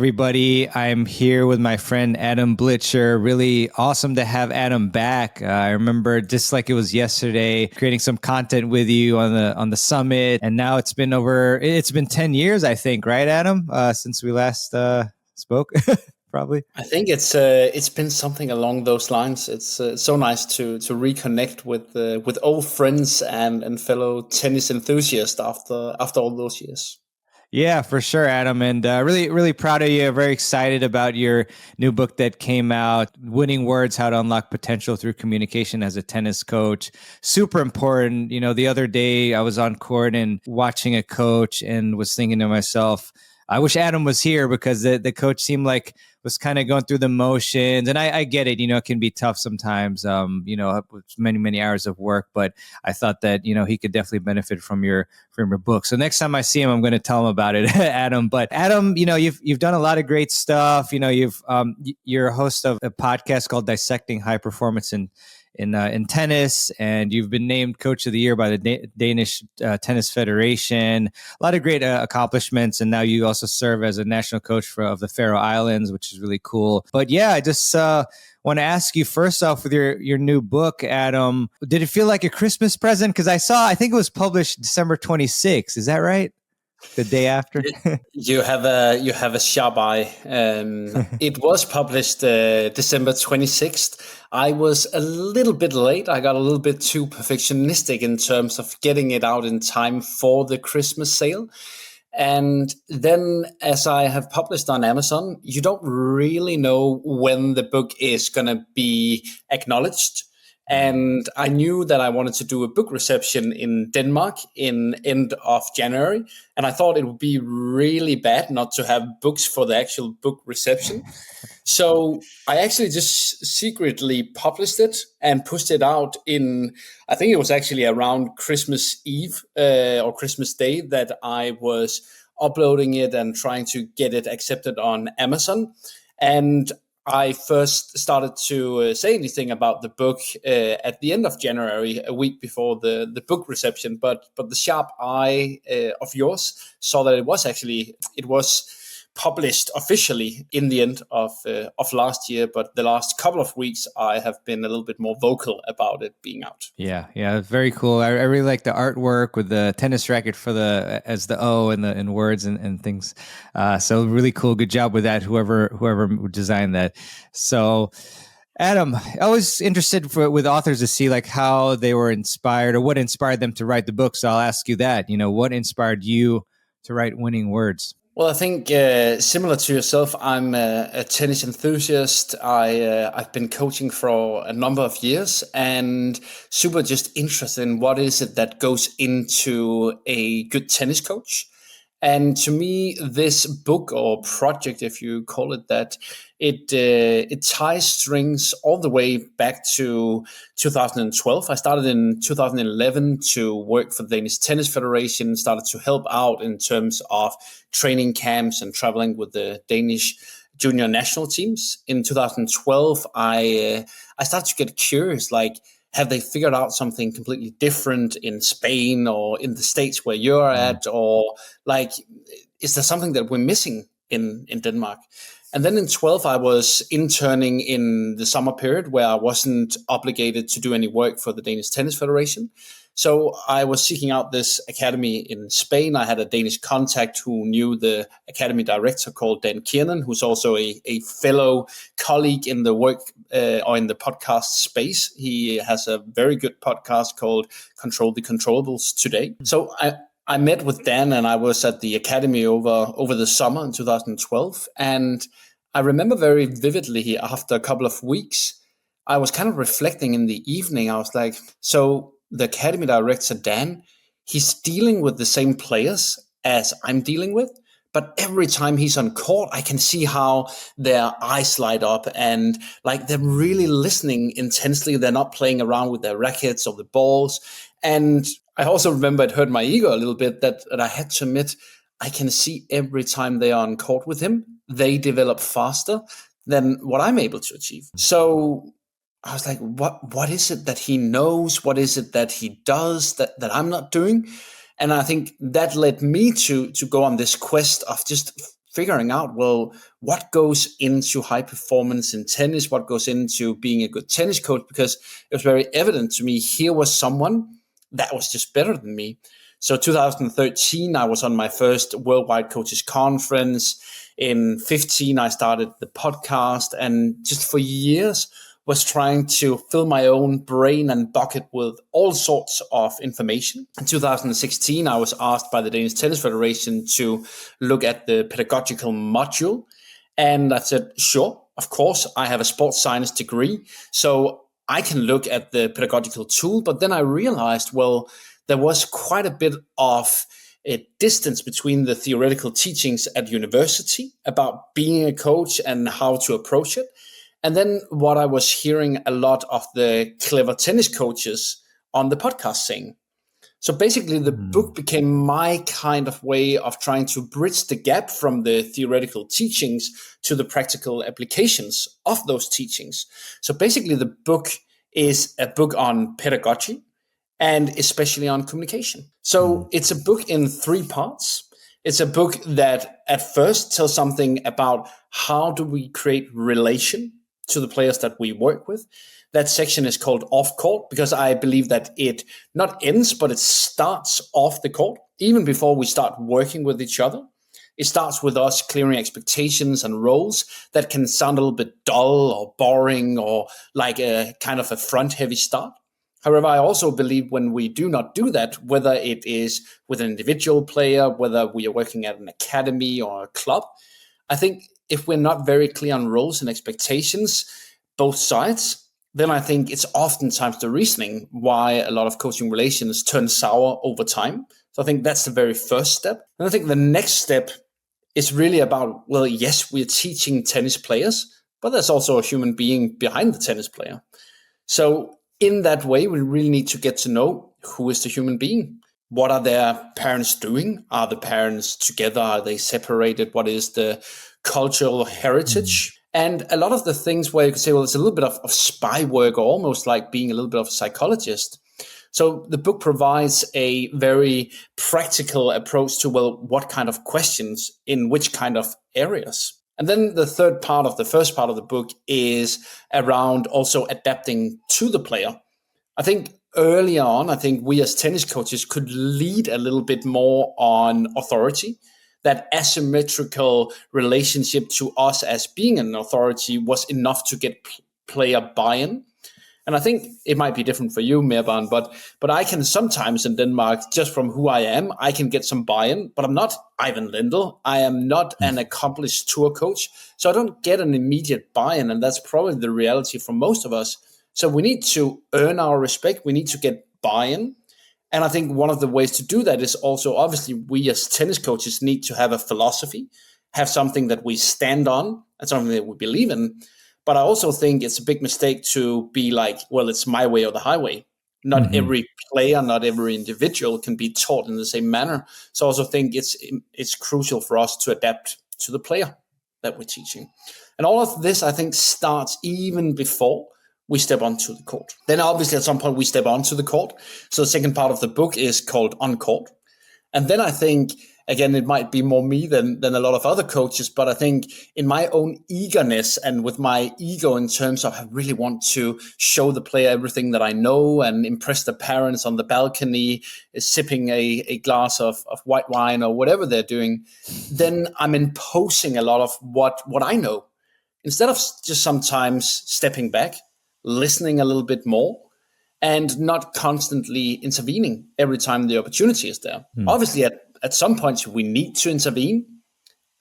everybody. I'm here with my friend Adam Blicher. Really awesome to have Adam back. I remember just like it was yesterday, creating some content with you on the summit, and now it's been 10 years, I think, right, Adam, since we last spoke. Probably. I think it's been something along those lines. It's so nice to reconnect with old friends and fellow tennis enthusiasts after all those years. Yeah, for sure, Adam. And really proud of you. Very excited about your new book that came out, Winning Words, How to Unlock Potential Through Communication as a Tennis Coach. Super important. You know, the other day I was on court and watching a coach and was thinking to myself, I wish Adam was here because the coach seemed like was kind of going through the motions. And I get it, it can be tough sometimes, with many hours of work. But I thought that, he could definitely benefit from your book. So next time I see him, I'm going to tell him about it, Adam. But Adam, you've done a lot of great stuff. You're a host of a podcast called Dissecting High Performance in tennis, and you've been named Coach of the Year by the Danish Tennis Federation. A lot of great accomplishments, and now you also serve as a national coach of the Faroe Islands, which is really cool. But yeah, I just want to ask you first off with your new book, Adam. Did it feel like a Christmas present? Because I think it was published December 26th. Is that right? The day after. You have a sharp eye. It was published December 26th. I was a little bit late. I got a little bit too perfectionistic in terms of getting it out in time for the Christmas sale. And then, as I have published on Amazon, you don't really know when the book is going to be acknowledged. And I knew that I wanted to do a book reception in Denmark in end of January. And I thought it would be really bad not to have books for the actual book reception. So I actually just secretly published it and pushed it out I think it was actually around Christmas Eve or Christmas Day that I was uploading it and trying to get it accepted on Amazon. And I first started to say anything about the book at the end of January, a week before the book reception. But the sharp eye of yours saw that it was published officially in the end of last year. But the last couple of weeks, I have been a little bit more vocal about it being out. Yeah, very cool. I really like the artwork with the tennis racket as the O and words and things. So really cool. Good job with that. Whoever designed that. So, Adam, I was interested with authors to see like how they were inspired or what inspired them to write the book. So I'll ask you that. What inspired you to write Winning Words? Well, I think similar to yourself, I'm a tennis enthusiast. I've been coaching for a number of years and super just interested in what is it that goes into a good tennis coach. And to me, this book or project, if you call it that, it ties strings all the way back to 2012. I started in 2011 to work for the Danish Tennis Federation, started to help out in terms of training camps and traveling with the Danish junior national teams. In 2012, I started to get curious, like, have they figured out something completely different in Spain or in the States where you're at? Or like, is there something that we're missing in Denmark? And then in 12, I was interning in the summer period where I wasn't obligated to do any work for the Danish Tennis Federation. So I was seeking out this academy in Spain. I had a Danish contact who knew the academy director called Dan Kiernan, who's also a fellow colleague in the work or in the podcast space. He has a very good podcast called Control the Controllables Today. So I met with Dan and I was at the academy over the summer in 2012. And I remember very vividly after a couple of weeks, I was kind of reflecting in the evening. I was like, so the academy director, Dan, he's dealing with the same players as I'm dealing with. But every time he's on court, I can see how their eyes light up and like they're really listening intensely. They're not playing around with their rackets or the balls. And I also remember it hurt my ego a little bit that I had to admit, I can see every time they are on court with him, they develop faster than what I'm able to achieve. So I was like, what is it that he knows? What is it that he does that I'm not doing? And I think that led me to go on this quest of just figuring out, well, what goes into high performance in tennis, what goes into being a good tennis coach, because it was very evident to me here was someone that was just better than me. So 2013, I was on my first Worldwide Coaches Conference. In 15, I started the podcast, and just for years was trying to fill my own brain and bucket with all sorts of information. In 2016, I was asked by the Danish Tennis Federation to look at the pedagogical module. And I said, sure, of course, I have a sports science degree, so I can look at the pedagogical tool. But then I realized, well, there was quite a bit of a distance between the theoretical teachings at university about being a coach and how to approach it. And then what I was hearing a lot of the clever tennis coaches on the podcast saying. So basically the book became my kind of way of trying to bridge the gap from the theoretical teachings to the practical applications of those teachings. So basically the book is a book on pedagogy and especially on communication. So it's a book in 3 parts. It's a book that at first tells something about how do we create relation to the players that we work with. That section is called Off Court because I believe that it not ends, but it starts off the court, even before we start working with each other. It starts with us clearing expectations and roles that can sound a little bit dull or boring or like a kind of a front-heavy start. However, I also believe when we do not do that, whether it is with an individual player, whether we are working at an academy or a club, I think if we're not very clear on roles and expectations, both sides, then I think it's oftentimes the reasoning why a lot of coaching relations turn sour over time. So I think that's the very first step. And I think the next step is really about, well, yes, we're teaching tennis players, but there's also a human being behind the tennis player. So in that way, we really need to get to know who is the human being. What are their parents doing? Are the parents together? Are they separated? What is the cultural heritage? And a lot of the things where you could say, well, it's a little bit of spy work or almost like being a little bit of a psychologist. So the book provides a very practical approach to, well, what kind of questions in which kind of areas. And then the third part of the first part of the book is around also adapting to the player. I think early on, I think we as tennis coaches could lead a little bit more on authority. That asymmetrical relationship to us as being an authority was enough to get player buy-in. And I think it might be different for you, Mirban, but I can sometimes in Denmark, just from who I am, I can get some buy-in, but I'm not Ivan Lendl. I am not an accomplished tour coach, so I don't get an immediate buy-in, and that's probably the reality for most of us. So we need to earn our respect. We need to get buy-in. And I think one of the ways to do that is also, obviously, we as tennis coaches need to have a philosophy, have something that we stand on and something that we believe in. But I also think it's a big mistake to be like, well, it's my way or the highway. Not every player, not every individual can be taught in the same manner. So I also think it's crucial for us to adapt to the player that we're teaching. And all of this, I think, starts even before we step onto the court. Then obviously at some point we step onto the court. So the second part of the book is called On Court. And then I think, again, it might be more me than a lot of other coaches, but I think in my own eagerness and with my ego in terms of I really want to show the player everything that I know and impress the parents on the balcony, sipping a glass of white wine or whatever they're doing, then I'm imposing a lot of what I know. Instead of just sometimes stepping back, listening a little bit more, and not constantly intervening every time the opportunity is there. Obviously, at some points, we need to intervene.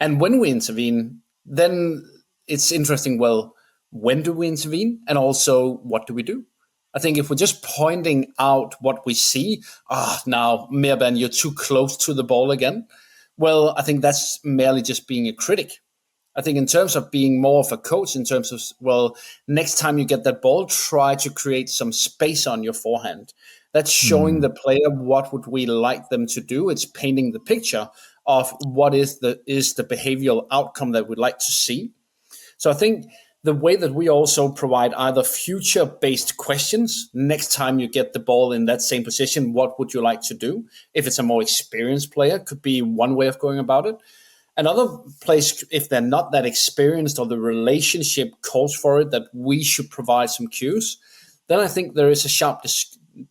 And when we intervene, then it's interesting, well, when do we intervene? And also, what do we do? I think if we're just pointing out what we see, now, Mirban, you're too close to the ball again. Well, I think that's merely just being a critic. I think in terms of being more of a coach, in terms of, well, next time you get that ball, try to create some space on your forehand. That's showing the player what would we like them to do. It's painting the picture of what is the behavioral outcome that we'd like to see. So I think the way that we also provide either future-based questions, next time you get the ball in that same position, what would you like to do? If it's a more experienced player, could be one way of going about it. Another place, if they're not that experienced or the relationship calls for it, that we should provide some cues, then I think there is a sharp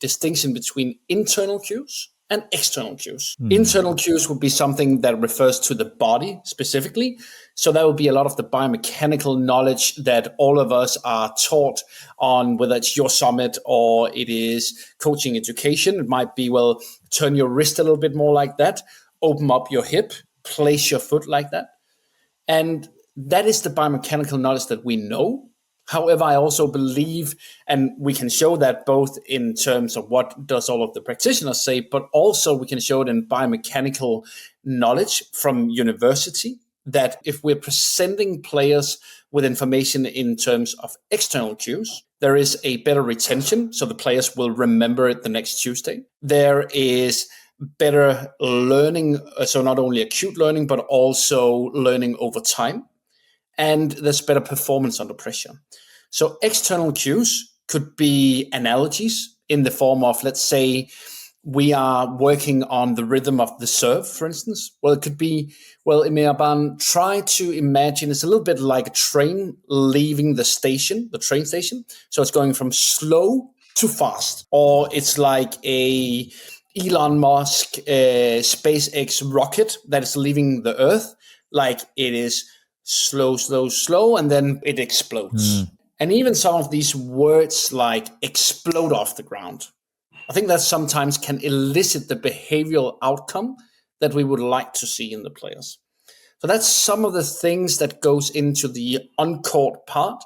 distinction between internal cues and external cues. Internal cues would be something that refers to the body specifically. So that would be a lot of the biomechanical knowledge that all of us are taught on, whether it's your summit or it is coaching education. It might be, well, turn your wrist a little bit more like that, open up your hip, place your foot like that. And that is the biomechanical knowledge that we know. However, I also believe, and we can show that both in terms of what does all of the practitioners say, but also we can show it in biomechanical knowledge from university, that if we're presenting players with information in terms of external cues, there is a better retention, so the players will remember it the next Tuesday. There is better learning, so not only acute learning, but also learning over time. And there's better performance under pressure. So external cues could be analogies in the form of, let's say, we are working on the rhythm of the serve, for instance. Well, it could be, well, try to imagine it's a little bit like a train leaving the train station. So it's going from slow to fast. Or it's like a Elon Musk SpaceX rocket that is leaving the Earth, like it is slow, slow, slow, and then it explodes. And even some of these words like explode off the ground, I think that sometimes can elicit the behavioral outcome that we would like to see in the players. So that's some of the things that goes into the on-court part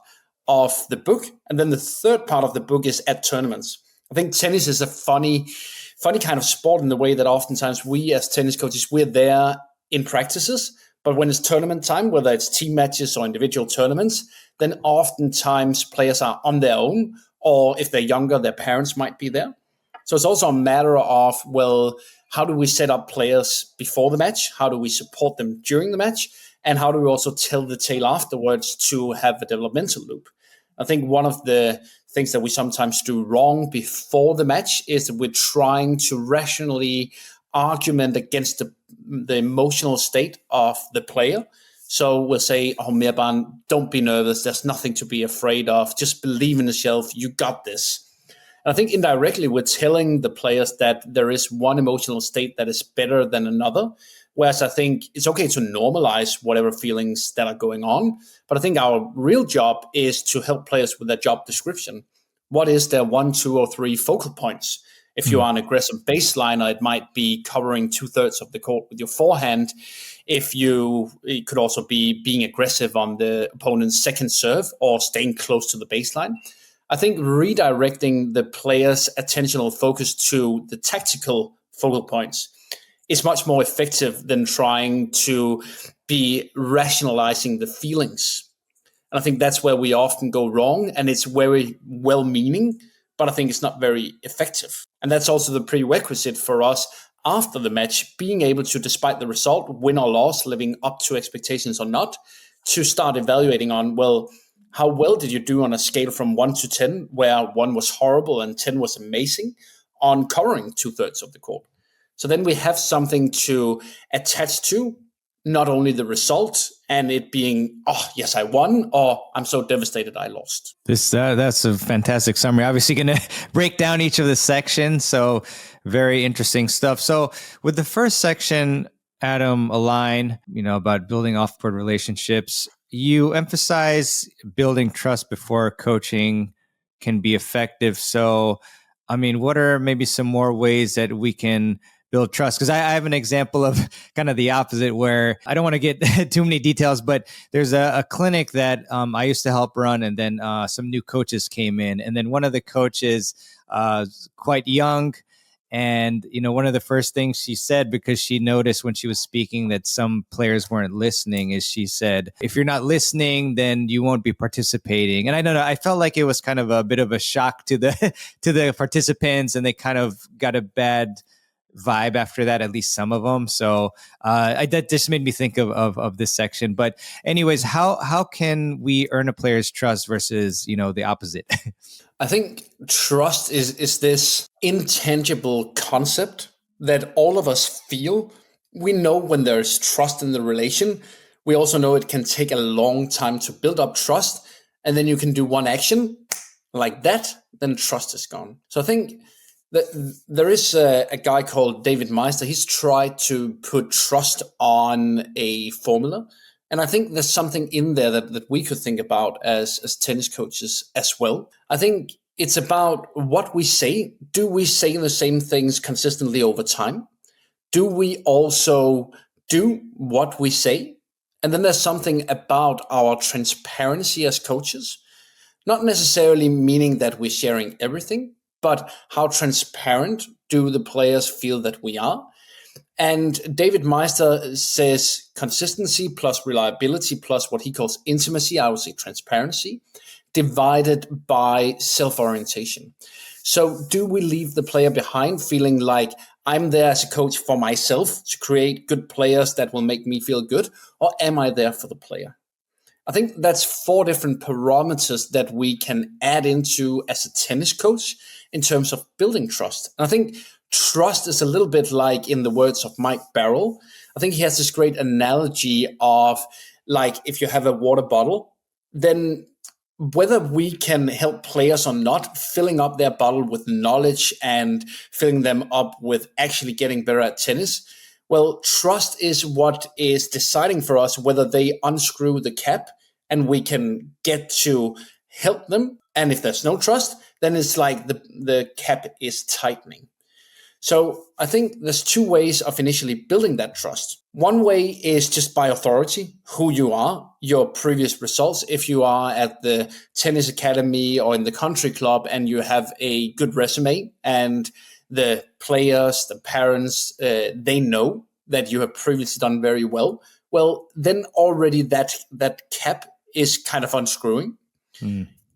of the book. And then the third part of the book is at tournaments. I think tennis is a funny kind of sport in the way that oftentimes we as tennis coaches, we're there in practices. But when it's tournament time, whether it's team matches or individual tournaments, then oftentimes players are on their own, or if they're younger, their parents might be there. So it's also a matter of, well, how do we set up players before the match? How do we support them during the match? And how do we also tell the tale afterwards to have a developmental loop? I think one of the things that we sometimes do wrong before the match is that we're trying to rationally argument against the emotional state of the player. So we'll say, oh, Mirban, don't be nervous. There's nothing to be afraid of. Just believe in yourself. You got this. And I think indirectly we're telling the players that there is one emotional state that is better than another. Whereas I think it's okay to normalize whatever feelings that are going on. But I think our real job is to help players with their job description. What is their 1, 2, or 3 focal points? If you are an aggressive baseliner, it might be covering 2/3 of the court with your forehand. It could also be being aggressive on the opponent's second serve or staying close to the baseline. I think redirecting the player's attentional focus to the tactical focal points is much more effective than trying to be rationalizing the feelings. And I think that's where we often go wrong, and it's very well-meaning, but I think it's not very effective. And that's also the prerequisite for us after the match, being able to, despite the result, win or loss, living up to expectations or not, to start evaluating on, well, how well did you do on a scale from 1 to 10, where 1 was horrible and 10 was amazing, on covering 2/3 of the court? So then we have something to attach to, not only the result and it being, oh, yes, I won, or I'm so devastated I lost. That's a fantastic summary. Obviously going to break down each of the sections. So very interesting stuff. So with the first section, Adam, align, about building off-court relationships, you emphasize building trust before coaching can be effective. So, what are maybe some more ways that we can build trust? Because I have an example of kind of the opposite, where I don't want to get too many details, but there's a clinic that I used to help run, and then some new coaches came in, and then one of the coaches, quite young, and one of the first things she said, because she noticed when she was speaking that some players weren't listening, is she said, if you're not listening, then you won't be participating. And I don't know, I felt like it was kind of a bit of a shock to the participants, and they kind of got a bad vibe after that, at least some of them. So that just made me think of this section. But anyways, how can we earn a player's trust versus the opposite? I think trust is this intangible concept that all of us feel we know when there's trust in the relation. We also know it can take a long time to build up trust. And then you can do one action like that, then trust is gone. So I think that there is a guy called David Meister. He's tried to put trust on a formula. And I think there's something in there that we could think about as tennis coaches as well. I think it's about what we say. Do we say the same things consistently over time? Do we also do what we say? And then there's something about our transparency as coaches, not necessarily meaning that we're sharing everything, but how transparent do the players feel that we are? And David Meister says consistency plus reliability plus what he calls intimacy, I would say transparency, divided by self-orientation. So do we leave the player behind feeling like I'm there as a coach for myself to create good players that will make me feel good, or am I there for the player? I think that's 4 different parameters that we can add into as a tennis coach in terms of building trust. And I think trust is a little bit like, in the words of Mike Barrell, I think he has this great analogy of, like, if you have a water bottle, then whether we can help players or not, filling up their bottle with knowledge and filling them up with actually getting better at tennis, well, trust is what is deciding for us whether they unscrew the cap and we can get to help them. And if there's no trust, then it's like the cap is tightening. So I think there's 2 ways of initially building that trust. One way is just by authority, who you are, your previous results. If you are at the tennis academy or in the country club and you have a good resume and the players, the parents, they know that you have previously done very well, well, then already that cap is kind of unscrewing.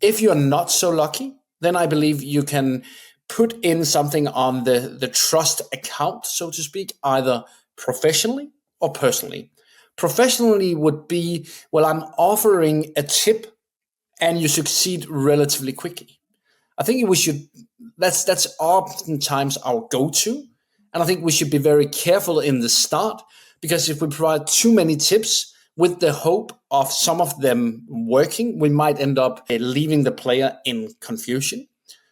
If you're not so lucky, then I believe you can put in something on the trust account, so to speak, either professionally or personally. Professionally would be, well, I'm offering a tip and you succeed relatively quickly. I think we should, that's oftentimes our go-to. And I think we should be very careful in the start, because if we provide too many tips with the hope of some of them working, we might end up leaving the player in confusion.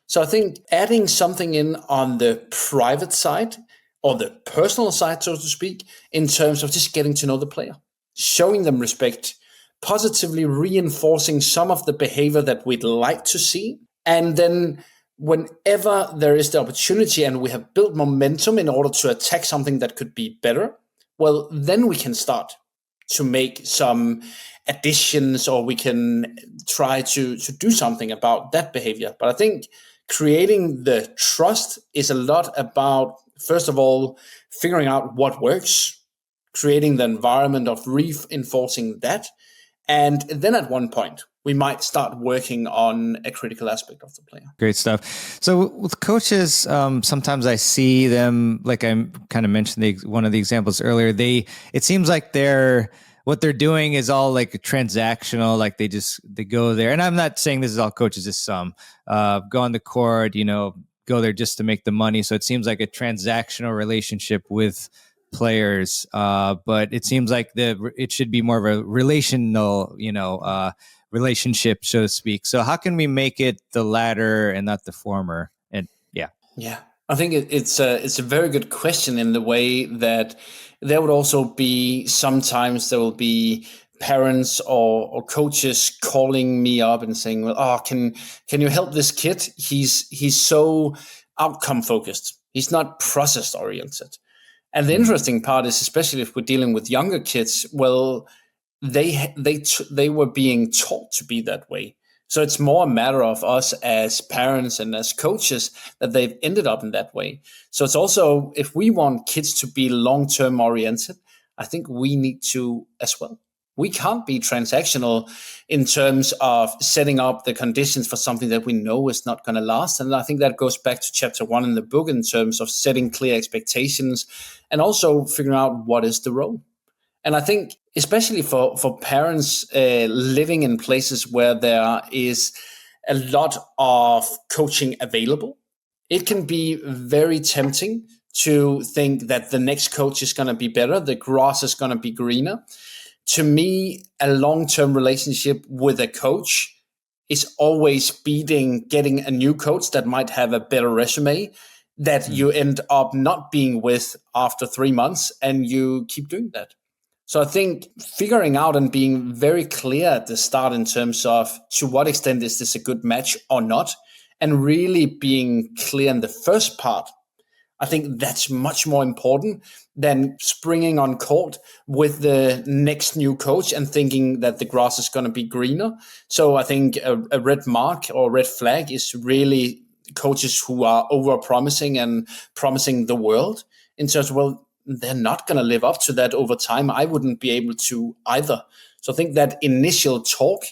So I think adding something in on the private side or the personal side, so to speak, in terms of just getting to know the player, showing them respect, positively reinforcing some of the behavior that we'd like to see. And then whenever there is the opportunity and we have built momentum in order to attack something that could be better, well, then we can start to make some additions, or we can try to do something about that behavior. But I think creating the trust is a lot about, first of all, figuring out what works, creating the environment of reinforcing that. And then at one point, we might start working on a critical aspect of the player. Great stuff. So with coaches, sometimes I see them, like I kind of mentioned one of the examples earlier, it seems like what they're doing is all like transactional, like they go there. And I'm not saying this is all coaches, just some go on the court, go there just to make the money. So it seems like a transactional relationship with players. But it seems like it should be more of a relational, relationship, so to speak. So how can we make it the latter and not the former? And yeah, I think it's a very good question, in the way that there would also be, sometimes there will be parents or coaches calling me up and saying, well, can you help this kid? He's so outcome focused. He's not process oriented. And the interesting part is, especially if we're dealing with younger kids, well, they were being taught to be that way. So it's more a matter of us as parents and as coaches that they've ended up in that way. So it's also, if we want kids to be long-term oriented, I think we need to as well. We can't be transactional in terms of setting up the conditions for something that we know is not going to last. And I think that goes back to chapter 1 in the book, in terms of setting clear expectations and also figuring out what is the role. And I think, especially for parents living in places where there is a lot of coaching available, it can be very tempting to think that the next coach is going to be better, the grass is going to be greener. To me, a long-term relationship with a coach is always beating getting a new coach that might have a better resume that you end up not being with after 3 months, and you keep doing that. So I think figuring out and being very clear at the start in terms of to what extent is this a good match or not, and really being clear in the first part, I think that's much more important than springing on court with the next new coach and thinking that the grass is going to be greener. So I think a red mark or red flag is really coaches who are over-promising and promising the world in terms of, well, they're not going to live up to that over time. I wouldn't be able to either. So I think that initial talk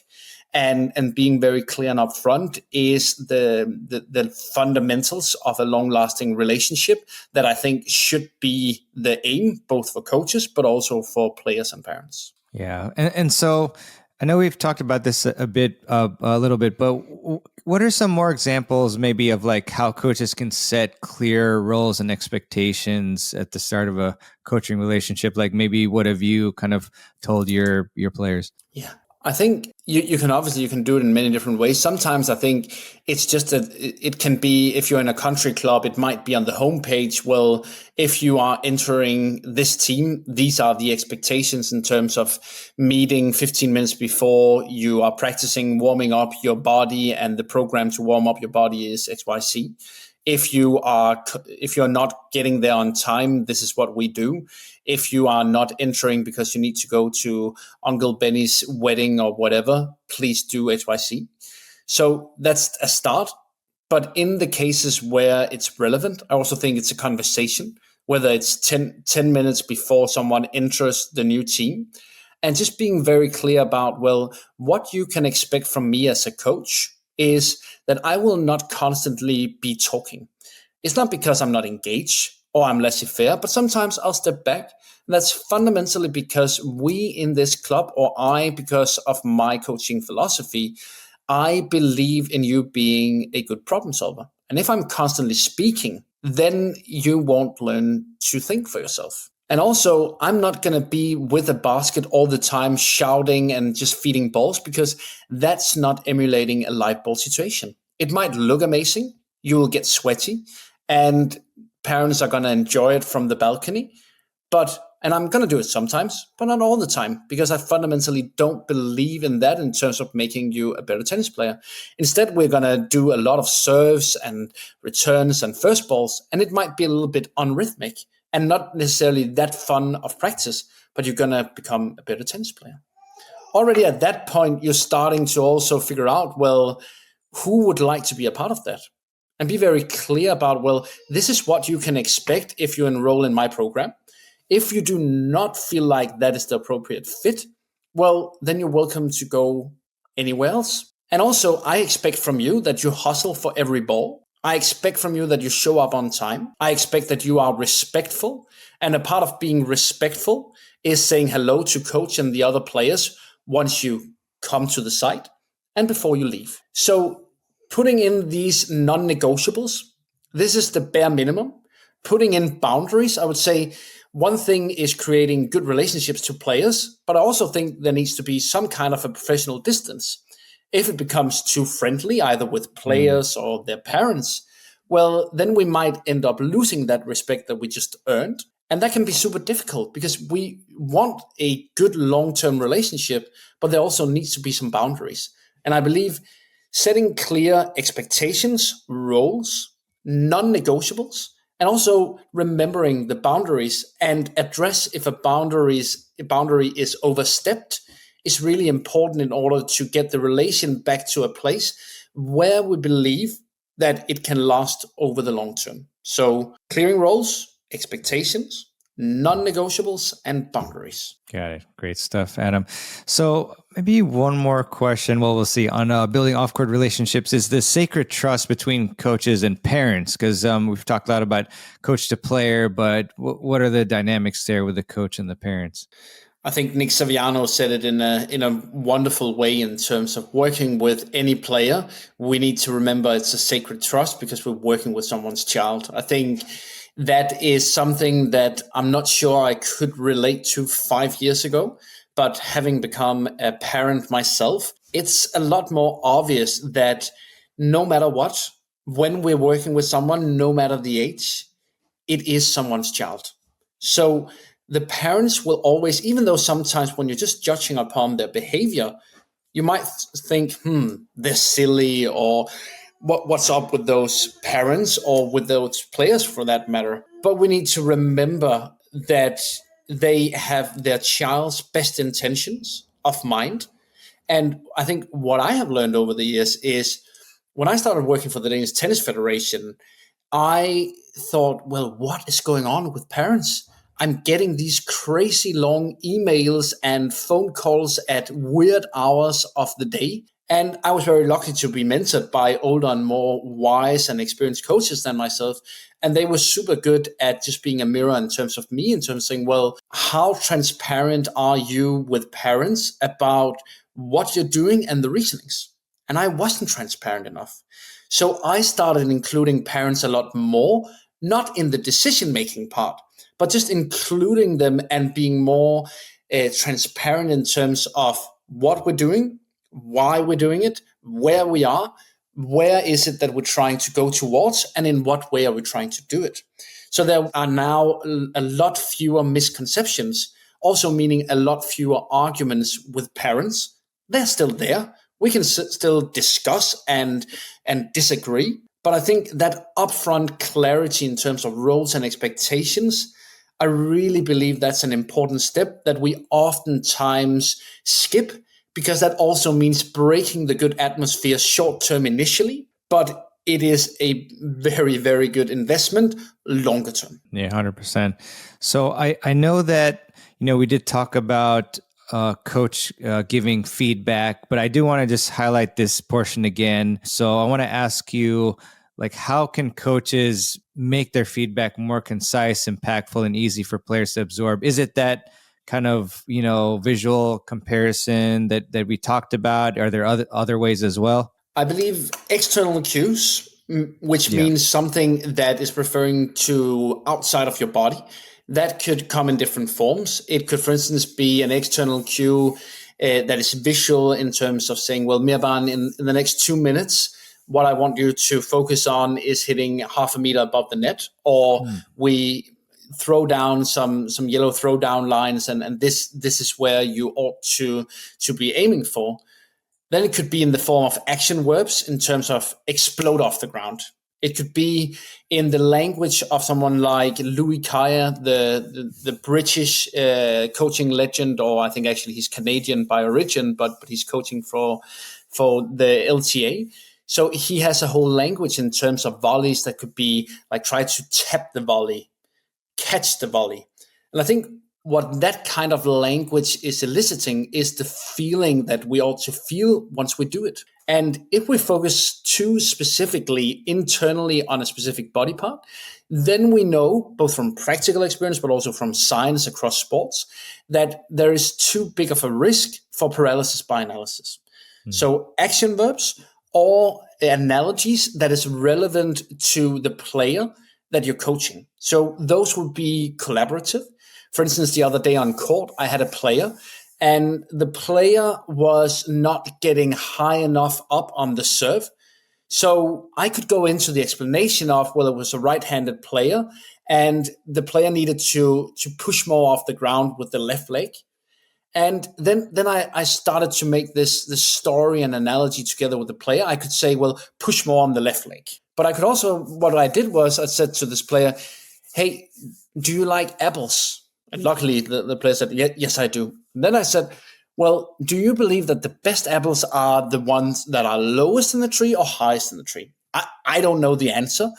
and being very clear and upfront is the fundamentals of a long-lasting relationship that I think should be the aim, both for coaches, but also for players and parents. Yeah. And so I know we've talked about this a little bit, but what are some more examples maybe of like how coaches can set clear roles and expectations at the start of a coaching relationship? Like maybe what have you kind of told your players? Yeah. I think you can do it in many different ways. Sometimes I think it's just that it can be, if you're in a country club, it might be on the homepage. Well, if you are entering this team, these are the expectations in terms of meeting 15 minutes before you are practicing, warming up your body, and the program to warm up your body is XYZ. If you're not getting there on time, this is what we do. If you are not entering because you need to go to Uncle Benny's wedding or whatever, please do XYZ. So that's a start. But in the cases where it's relevant, I also think it's a conversation, whether it's 10 minutes before someone enters the new team, and just being very clear about, well, what you can expect from me as a coach is that I will not constantly be talking. It's not because I'm not engaged or I'm laissez-faire, but sometimes I'll step back. And that's fundamentally because we in this club, or I, because of my coaching philosophy, I believe in you being a good problem solver. And if I'm constantly speaking, then you won't learn to think for yourself. And also, I'm not going to be with a basket all the time shouting and just feeding balls, because that's not emulating a live ball situation. It might look amazing. You will get sweaty and parents are going to enjoy it from the balcony. And I'm going to do it sometimes, but not all the time, because I fundamentally don't believe in that in terms of making you a better tennis player. Instead, we're going to do a lot of serves and returns and first balls, and it might be a little bit unrhythmic and not necessarily that fun of practice, but you're going to become a better tennis player. Already at that point, you're starting to also figure out, well, who would like to be a part of that? And be very clear about, well, this is what you can expect if you enroll in my program. If you do not feel like that is the appropriate fit, well, then you're welcome to go anywhere else. And also, I expect from you that you hustle for every ball. I expect from you that you show up on time. I expect that you are respectful. And a part of being respectful is saying hello to coach and the other players once you come to the site and before you leave. So putting in these non-negotiables, this is the bare minimum. Putting in boundaries, I would say one thing is creating good relationships to players, but I also think there needs to be some kind of a professional distance. If it becomes too friendly, either with players or their parents, well, then we might end up losing that respect that we just earned. And that can be super difficult because we want a good long-term relationship, but there also needs to be some boundaries. And I believe setting clear expectations, roles, non-negotiables, and also remembering the boundaries and address if a boundary is overstepped is really important in order to get the relation back to a place where we believe that it can last over the long term. So clearing roles, expectations, non-negotiables, and boundaries. Got it. Great stuff, Adam. So maybe one more question. Well, we'll see. On building off-court relationships is the sacred trust between coaches and parents, because we've talked a lot about coach to player, but what are the dynamics there with the coach and the parents? I think Nick Saviano said it in a wonderful way in terms of working with any player. We need to remember it's a sacred trust because we're working with someone's child. I think that is something that I'm not sure I could relate to 5 years ago. But having become a parent myself, it's a lot more obvious that no matter what, when we're working with someone, no matter the age, it is someone's child. So the parents will always, even though sometimes when you're just judging upon their behavior, you might think, they're silly, or what's up with those parents or with those players for that matter. But we need to remember that they have their child's best intentions of mind. And I think what I have learned over the years is when I started working for the Danish Tennis Federation, I thought, well, what is going on with parents? I'm getting these crazy long emails and phone calls at weird hours of the day. And I was very lucky to be mentored by older and more wise and experienced coaches than myself. And they were super good at just being a mirror in terms of me, in terms of saying, well, how transparent are you with parents about what you're doing and the reasonings? And I wasn't transparent enough. So I started including parents a lot more, not in the decision-making part, but just including them and being more transparent in terms of what we're doing, why we're doing it, where we are, where is it that we're trying to go towards, and in what way are we trying to do it. So there are now a lot fewer misconceptions, also meaning a lot fewer arguments with parents. They're still there. We can still discuss and disagree. But I think that upfront clarity in terms of roles and expectations, I really believe that's an important step that we oftentimes skip, because that also means breaking the good atmosphere short term initially, but it is a very, very good investment longer term. Yeah, 100%. So I know that, we did talk about coach giving feedback, but I do want to just highlight this portion again. So I want to ask you, how can coaches make their feedback more concise, impactful, and easy for players to absorb? Is it that kind of, visual comparison that we talked about? Are there other ways as well? I believe external cues, which means something that is referring to outside of your body, that could come in different forms. It could, for instance, be an external cue that is visual in terms of saying, well, Mirban, in the next 2 minutes, what I want you to focus on is hitting half a meter above the net, or we throw down some yellow throw down lines, and this is where you ought to be aiming for. Then it could be in the form of action verbs in terms of explode off the ground. It could be in the language of someone like Louis Kaya, the British coaching legend, or I think actually he's Canadian by origin, but he's coaching for the LTA. So he has a whole language in terms of volleys that could be like try to tap the volley, catch the volley. And I think what that kind of language is eliciting is the feeling that we ought to feel once we do it. And if we focus too specifically internally on a specific body part, then we know, both from practical experience, but also from science across sports, that there is too big of a risk for paralysis by analysis. So action verbs or analogies that is relevant to the player that you're coaching. So those would be collaborative. For instance, the other day on court, I had a player, and the player was not getting high enough up on the serve. So I could go into the explanation of, well, it was a right-handed player, and the player needed to push more off the ground with the left leg. And then I started to make this story and analogy together with the player. I could say, well, push more on the left leg. But I could also, what I did was I said to this player, hey, do you like apples? And luckily, the player said, yes, I do. And then I said, well, do you believe that the best apples are the ones that are lowest in the tree or highest in the tree? I don't know the answer,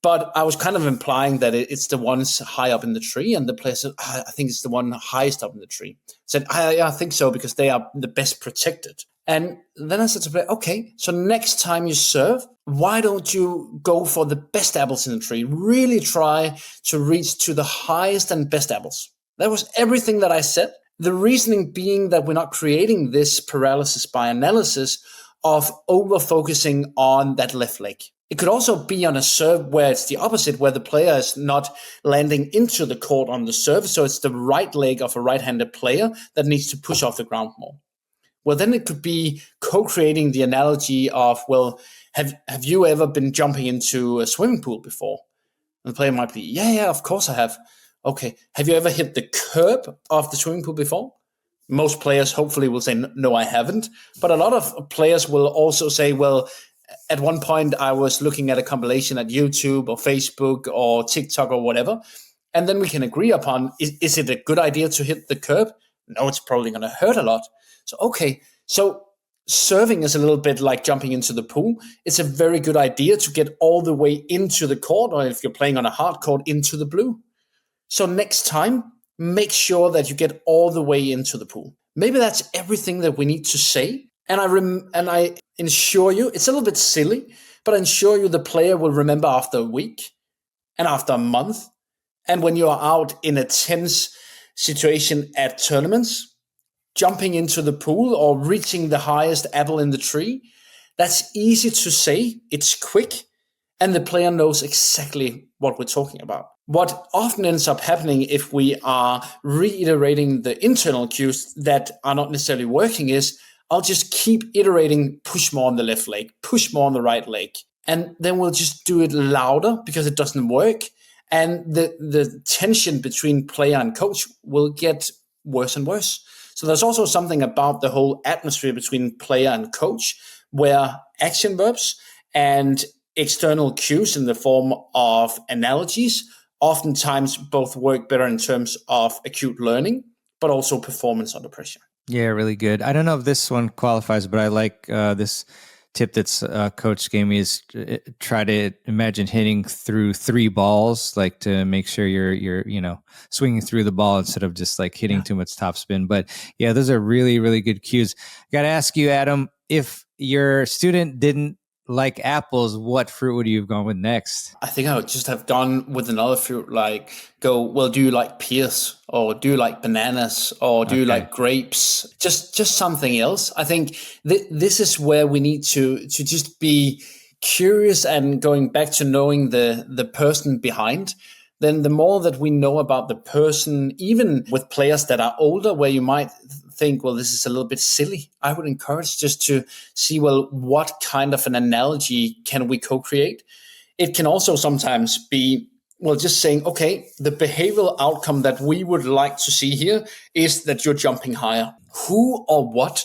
but I was kind of implying that it's the ones high up in the tree. And the player said, I think it's the one highest up in the tree. I said, I think so, because they are the best protected. And then I said to the player, okay, so next time you serve, why don't you go for the best apples in the tree? Really try to reach to the highest and best apples. That was everything that I said. The reasoning being that we're not creating this paralysis by analysis of over-focusing on that left leg. It could also be on a serve where it's the opposite, where the player is not landing into the court on the serve, so it's the right leg of a right-handed player that needs to push off the ground more. Well, then it could be co-creating the analogy of, well, have you ever been jumping into a swimming pool before? And the player might be, yeah, of course I have. Okay, have you ever hit the curb of the swimming pool before? Most players hopefully will say, no, I haven't. But a lot of players will also say, well, at one point I was looking at a compilation at YouTube or Facebook or TikTok or whatever. And then we can agree upon, is it a good idea to hit the curb? No, it's probably going to hurt a lot. So, okay, so serving is a little bit like jumping into the pool. It's a very good idea to get all the way into the court, or if you're playing on a hard court, into the blue. So next time, make sure that you get all the way into the pool. Maybe that's everything that we need to say. And I ensure you, it's a little bit silly, but I ensure you the player will remember after a week and after a month. And when you are out in a tense situation at tournaments, jumping into the pool or reaching the highest apple in the tree, that's easy to say, it's quick, and the player knows exactly what we're talking about. What often ends up happening if we are reiterating the internal cues that are not necessarily working is, I'll just keep iterating, push more on the left leg, push more on the right leg. And then we'll just do it louder because it doesn't work. And the tension between player and coach will get worse and worse. So there's also something about the whole atmosphere between player and coach where action verbs and external cues in the form of analogies oftentimes both work better in terms of acute learning, but also performance under pressure. Yeah, really good. I don't know if this one qualifies, but I like this tip that's coach gave me is try to imagine hitting through 3 balls, like to make sure you're swinging through the ball instead of just like hitting too much topspin. But yeah, those are really, really good cues. Got to ask you, Adam, if your student didn't like apples, what fruit would you have gone with next? I think I would just have gone with another fruit, like well, do you like pears, or do you like bananas, or do you like grapes? Just something else. I think this is where we need to just be curious and going back to knowing the person behind. Then the more that we know about the person, even with players that are older, where you might think, well, this is a little bit silly, I would encourage just to see, well, what kind of an analogy can we co-create? It can also sometimes be, well, just saying, okay, the behavioral outcome that we would like to see here is that you're jumping higher. Who or what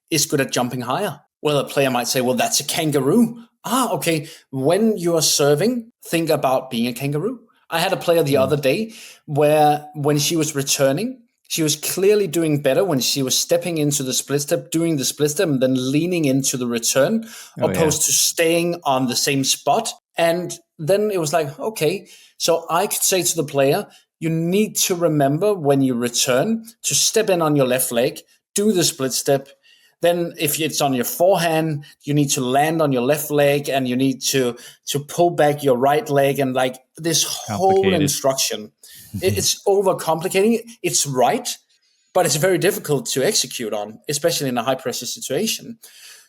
is good at jumping higher? Well, a player might say, well, that's a kangaroo. Okay. When you are serving, think about being a kangaroo. I had a player the other day where when she was returning, she was clearly doing better when she was stepping into the split step, doing the split step, and then leaning into the return, opposed to staying on the same spot. And then it was like, okay, so I could say to the player, you need to remember when you return to step in on your left leg, do the split step. Then if it's on your forehand, you need to land on your left leg and you need to pull back your right leg, and like this whole instruction. It's overcomplicating it. It's right, but it's very difficult to execute on, especially in a high pressure situation.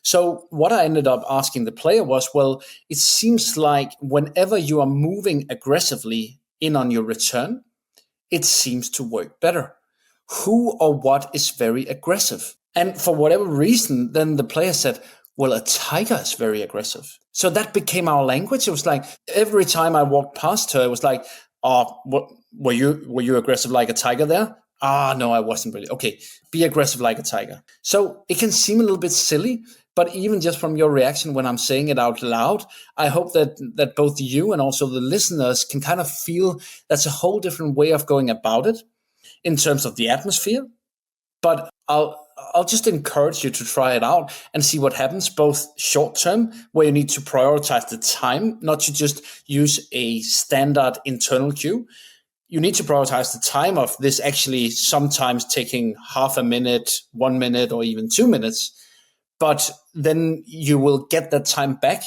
So what I ended up asking the player was, well, it seems like whenever you are moving aggressively in on your return, it seems to work better. Who or what is very aggressive? And for whatever reason, then the player said, well, a tiger is very aggressive. So that became our language. It was like every time I walked past her, it was like, were you aggressive like a tiger there? No, I wasn't really. Okay, be aggressive like a tiger. So it can seem a little bit silly, but even just from your reaction when I'm saying it out loud, I hope that both you and also the listeners can kind of feel that's a whole different way of going about it in terms of the atmosphere. But I'll just encourage you to try it out and see what happens, both short term, where you need to prioritize the time, not to just use a standard internal cue. You need to prioritize the time of this actually sometimes taking half a minute, 1 minute, or even 2 minutes. But then you will get that time back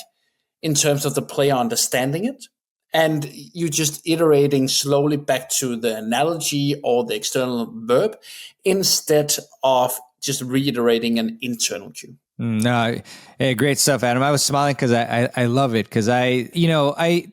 in terms of the player understanding it. And you just iterating slowly back to the analogy or the external verb instead of just reiterating an internal cue. No, hey, great stuff, Adam. I was smiling because I love it because I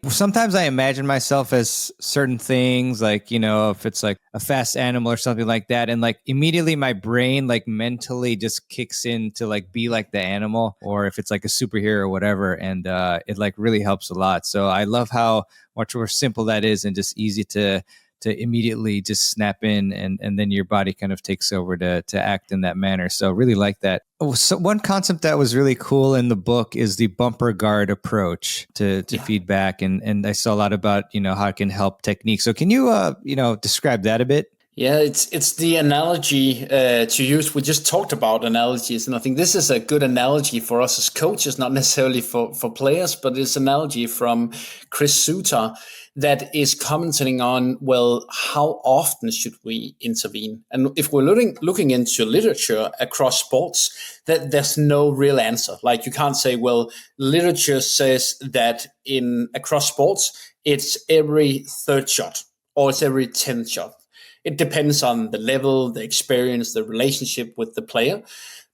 sometimes I imagine myself as certain things, like, if it's like a fast animal or something like that. And like immediately my brain like mentally just kicks in to like be like the animal, or if it's like a superhero or whatever. And it like really helps a lot. So I love how much more simple that is and just easy to immediately just snap in, and then your body kind of takes over to act in that manner. So really like that. Oh, so one concept that was really cool in the book is the bumper guard approach to feedback. And I saw a lot about, how it can help technique. So can you, describe that a bit? Yeah, it's the analogy to use. We just talked about analogies, and I think this is a good analogy for us as coaches, not necessarily for players, but it's an analogy from Chris Suter that is commenting on, well, how often should we intervene? And if we're looking into literature across sports, that there's no real answer. Like you can't say, well, literature says that in across sports, it's every third shot or it's every 10th shot. It depends on the level, the experience, the relationship with the player.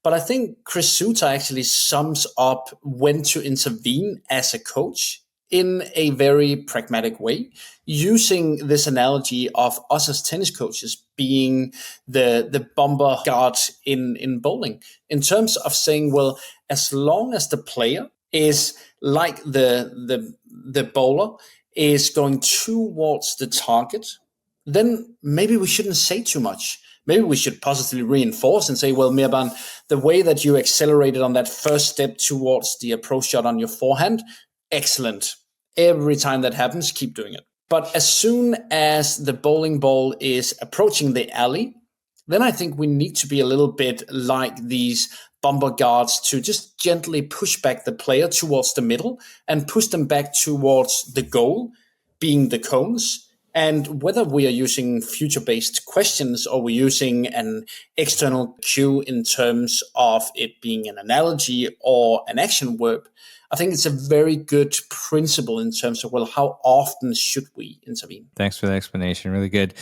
But I think Chris Suter actually sums up when to intervene as a coach in a very pragmatic way, using this analogy of us as tennis coaches being the bomber guard in bowling, in terms of saying, well, as long as the player is like the bowler is going towards the target, then maybe we shouldn't say too much. Maybe we should positively reinforce and say, well, Mirban, the way that you accelerated on that first step towards the approach shot on your forehand, excellent. Every time that happens, keep doing it. But as soon as the bowling ball is approaching the alley, then I think we need to be a little bit like these bumper guards to just gently push back the player towards the middle and push them back towards the goal, being the cones. And whether we are using future-based questions or we're using an external cue in terms of it being an analogy or an action verb, I think it's a very good principle in terms of, well, how often should we intervene? Thanks for the explanation. Really good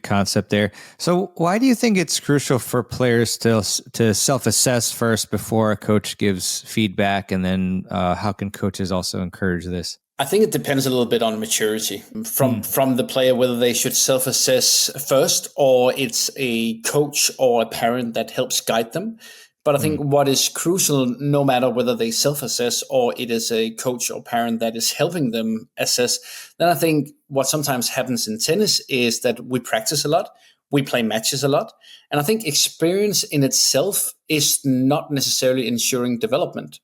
concept there. So why do you think it's crucial for players to self-assess first before a coach gives feedback? And then how can coaches also encourage this? I think it depends a little bit on maturity from the player, whether they should self-assess first or it's a coach or a parent that helps guide them. But I think what is crucial, no matter whether they self-assess or it is a coach or parent that is helping them assess, then I think what sometimes happens in tennis is that we practice a lot, we play matches a lot. And I think experience in itself is not necessarily ensuring development.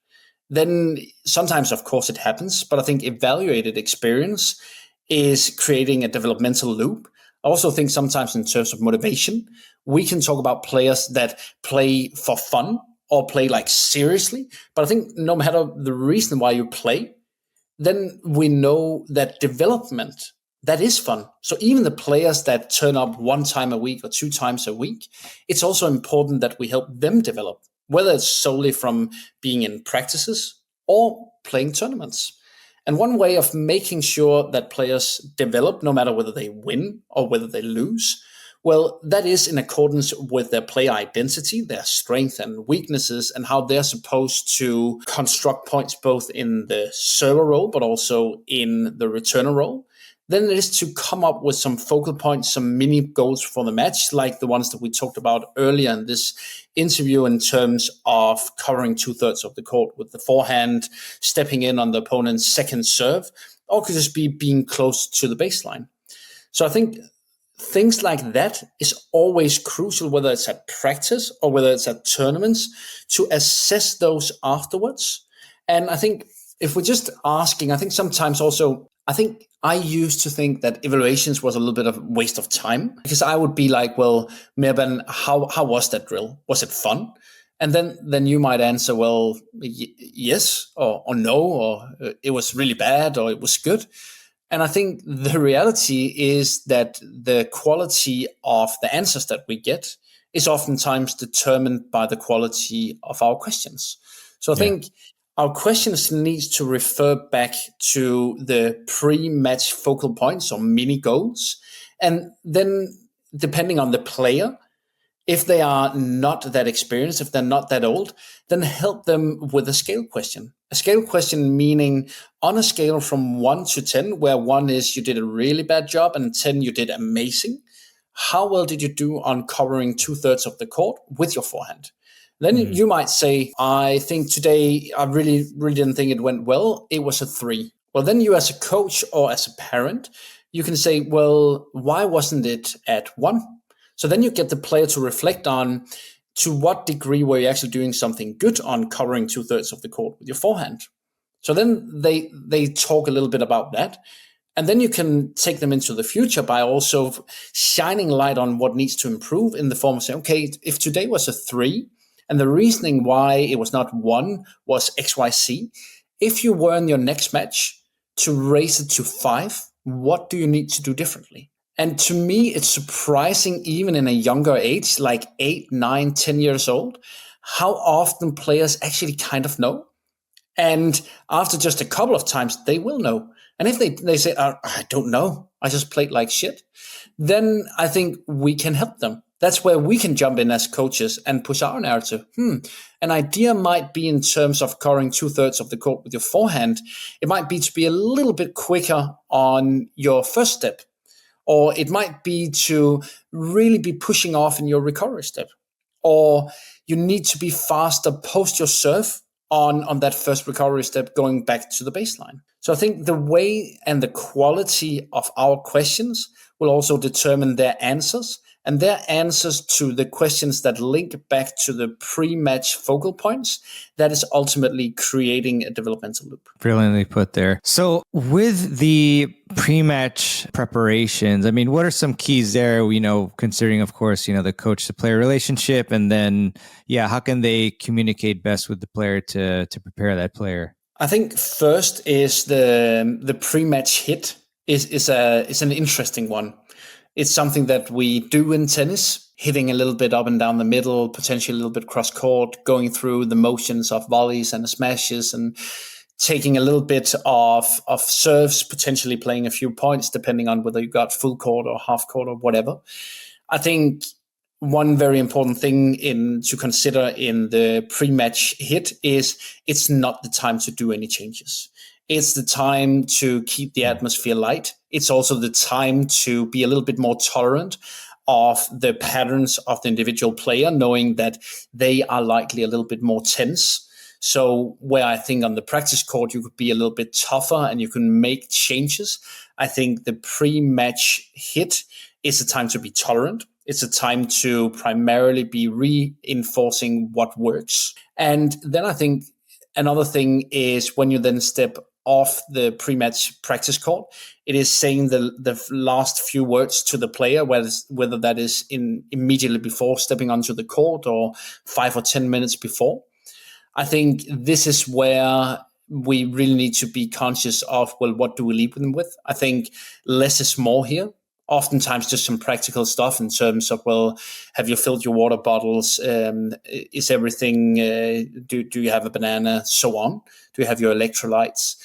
Then sometimes, of course, it happens, but I think evaluated experience is creating a developmental loop. I also think sometimes in terms of motivation, we can talk about players that play for fun or play like seriously. But I think no matter the reason why you play, then we know that development, that is fun. So even the players that turn up one time a week or two times a week, it's also important that we help them develop, whether it's solely from being in practices or playing tournaments. And one way of making sure that players develop, no matter whether they win or whether they lose, well, that is in accordance with their player identity, their strengths and weaknesses, and how they're supposed to construct points both in the server role, but also in the returner role. Then it is to come up with some focal points, some mini goals for the match, like the ones that we talked about earlier in this interview in terms of covering 2/3 of the court with the forehand, stepping in on the opponent's second serve, or could just be being close to the baseline. So I think things like that is always crucial, whether it's at practice or whether it's at tournaments, to assess those afterwards. And I think if we're just asking, I think sometimes also, I think I used to think that evaluations was a little bit of a waste of time, because I would be like, well, Mirban, how was that drill? Was it fun? And then you might answer, well, yes, or no, or it was really bad, or it was good. And I think the reality is that the quality of the answers that we get is oftentimes determined by the quality of our questions. So I think our questions need to refer back to the pre-match focal points or mini goals. And then depending on the player, If they are not that experienced, if they're not that old, then help them with a scale question. A scale question meaning on a scale from 1 to 10, where 1 is you did a really bad job and 10 you did amazing. How well did you do on covering 2/3 of the court with your forehand? Then you might say, I think today I really didn't think it went well. It was a 3. Well, then you as a coach or as a parent, you can say, well, why wasn't it at 1? So then you get the player to reflect on to what degree were you actually doing something good on covering 2/3 of the court with your forehand. So then they talk a little bit about that. And then you can take them into the future by also shining light on what needs to improve in the form of saying, okay, if today was a 3 and the reasoning why it was not 1 was XYZ, if you were in your next match to raise it to 5, what do you need to do differently? And to me, it's surprising, even in a younger age, like 8, 9, 10 years old, how often players actually kind of know. And after just a couple of times, they will know. And if they say, I don't know, I just played like shit, then I think we can help them. That's where we can jump in as coaches and push our narrative. An idea might be in terms of covering 2/3 of the court with your forehand. It might be to be a little bit quicker on your first step. Or it might be to really be pushing off in your recovery step. Or you need to be faster post your serve on that first recovery step going back to the baseline. So I think the way and the quality of our questions will also determine their answers, and their answers to the questions that link back to the pre-match focal points. That is ultimately creating a developmental loop. Brilliantly put there. So with the pre-match preparations, I mean, what are some keys there, considering, of course, the coach to player relationship, and then, how can they communicate best with the player to prepare that player? I think first is the pre-match hit is an interesting one. It's something that we do in tennis, hitting a little bit up and down the middle, potentially a little bit cross court, going through the motions of volleys and smashes, and taking a little bit of serves, potentially playing a few points, depending on whether you got full court or half court or whatever. I think one very important thing to consider in the pre-match hit is it's not the time to do any changes. It's the time to keep the atmosphere light. It's also the time to be a little bit more tolerant of the patterns of the individual player, knowing that they are likely a little bit more tense. So where I think on the practice court, you could be a little bit tougher and you can make changes, I think the pre-match hit is a time to be tolerant. It's a time to primarily be reinforcing what works. And then I think another thing is when you then step off the pre-match practice court, it is saying the last few words to the player, whether that is immediately before stepping onto the court or 5 or 10 minutes before. I think this is where we really need to be conscious of, well, what do we leave them with? I think less is more here. Oftentimes just some practical stuff in terms of, well, have you filled your water bottles? Is everything, do you have a banana? So on. Do you have your electrolytes?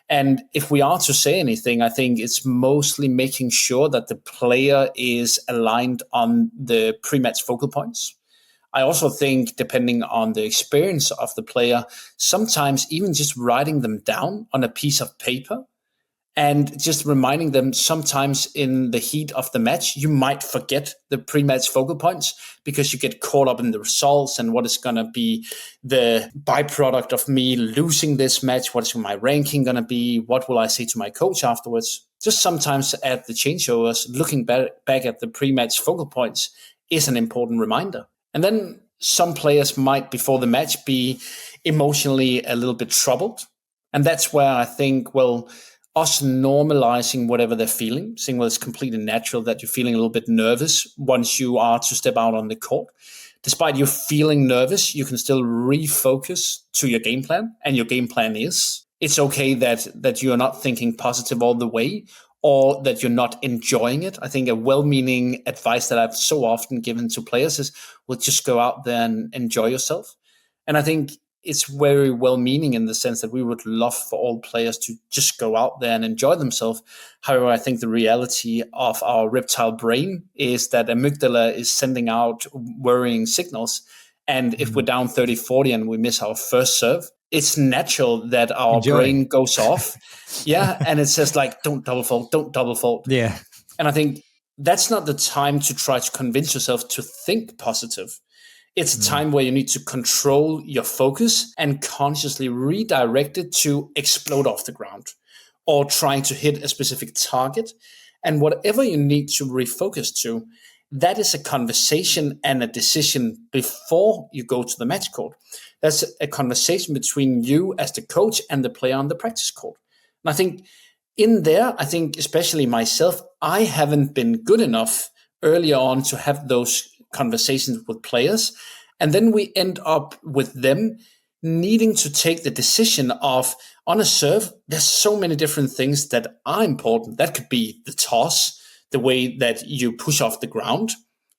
And if we are to say anything, I think it's mostly making sure that the player is aligned on the pre-match focal points. I also think, depending on the experience of the player, sometimes even just writing them down on a piece of paper and just reminding them, sometimes in the heat of the match, you might forget the pre-match focal points because you get caught up in the results and what is going to be the byproduct of me losing this match. What is my ranking going to be? What will I say to my coach afterwards? Just sometimes at the changeovers, looking back at the pre-match focal points is an important reminder. And then some players might, before the match, be emotionally a little bit troubled. And that's where I think, well, us normalizing whatever they're feeling, saying, well, it's completely natural that you're feeling a little bit nervous once you are to step out on the court. Despite you feeling nervous, you can still refocus to your game plan. And your game plan is, it's okay that you are not thinking positive all the way or that you're not enjoying it. I think a well-meaning advice that I've so often given to players is, well, just go out there and enjoy yourself. And I think it's very well-meaning in the sense that we would love for all players to just go out there and enjoy themselves. However, I think the reality of our reptile brain is that amygdala is sending out worrying signals. And if we're down 30-40 and we miss our first serve, it's natural that our brain goes off. Yeah. And it says like, don't double fault, don't double fault. Yeah. And I think that's not the time to try to convince yourself to think positive. It's a time where you need to control your focus and consciously redirect it to explode off the ground or trying to hit a specific target. And whatever you need to refocus to, that is a conversation and a decision before you go to the match court. That's a conversation between you as the coach and the player on the practice court. And I think in there, I think especially myself, I haven't been good enough earlier on to have those conversations with players. And then we end up with them needing to take the decision of, on a serve, there's so many different things that are important. That could be the toss, the way that you push off the ground,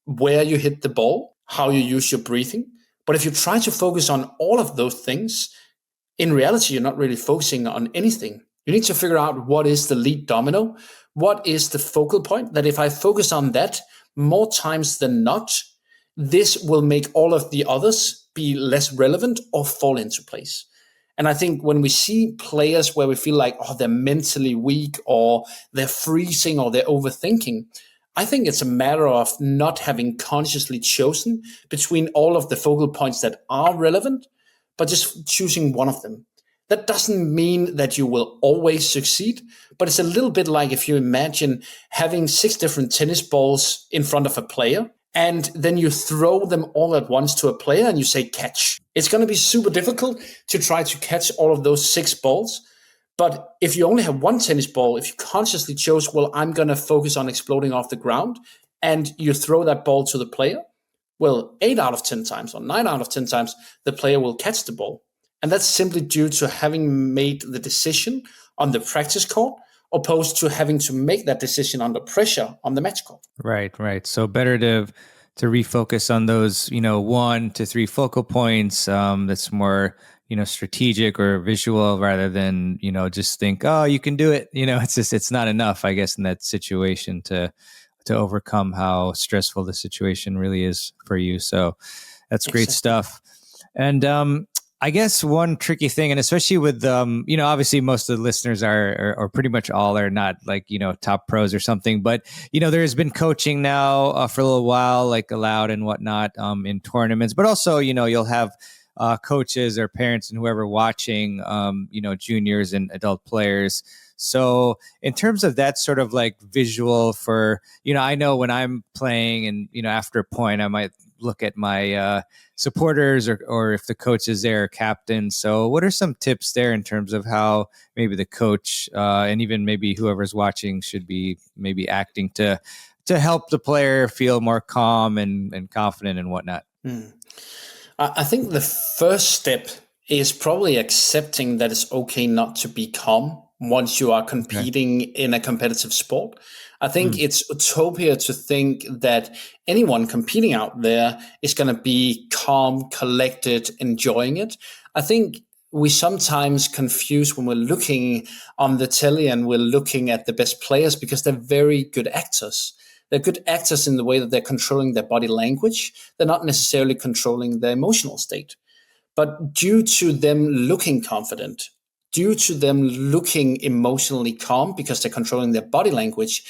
where you hit the ball, how you use your breathing. But if you try to focus on all of those things, in reality, you're not really focusing on anything. You need to figure out what is the lead domino, what is the focal point, that if I focus on that more times than not, this will make all of the others be less relevant or fall into place. And I think when we see players where we feel like, oh, they're mentally weak or they're freezing or they're overthinking, I think it's a matter of not having consciously chosen between all of the focal points that are relevant, but just choosing one of them. That doesn't mean that you will always succeed, but it's a little bit like if you imagine having 6 different tennis balls in front of a player, and then you throw them all at once to a player and you say catch. It's going to be super difficult to try to catch all of those 6 balls. But if you only have one tennis ball, if you consciously chose, well, I'm going to focus on exploding off the ground, and you throw that ball to the player, well, 8 out of 10 times or 9 out of 10 times, the player will catch the ball. And that's simply due to having made the decision on the practice court, opposed to having to make that decision under pressure on the match court. Right. So better to refocus on those, 1 to 3 focal points. That's more, strategic or visual rather than, just think, oh, you can do it. It's not enough, I guess, in that situation to overcome how stressful the situation really is for you. So that's great stuff. And, I guess one tricky thing, and especially with, obviously most of the listeners are, or pretty much all are not like, top pros or something, but, there's been coaching now for a little while, like allowed and whatnot in tournaments, but also, you'll have coaches or parents and whoever watching, juniors and adult players. So in terms of that sort of like visual for, I know when I'm playing and, after a point, I might look at my supporters or if the coach is there, captain. So what are some tips there in terms of how maybe the coach and even maybe whoever's watching should be maybe acting to help the player feel more calm and confident and whatnot? I think the first step is probably accepting that it's okay not to be calm once you are competing in a competitive sport. I think it's utopia to think that anyone competing out there is going to be calm, collected, enjoying it. I think we sometimes confuse when we're looking on the telly and we're looking at the best players because they're very good actors. They're good actors in the way that they're controlling their body language. They're not necessarily controlling their emotional state. But due to them looking confident, due to them looking emotionally calm because they're controlling their body language,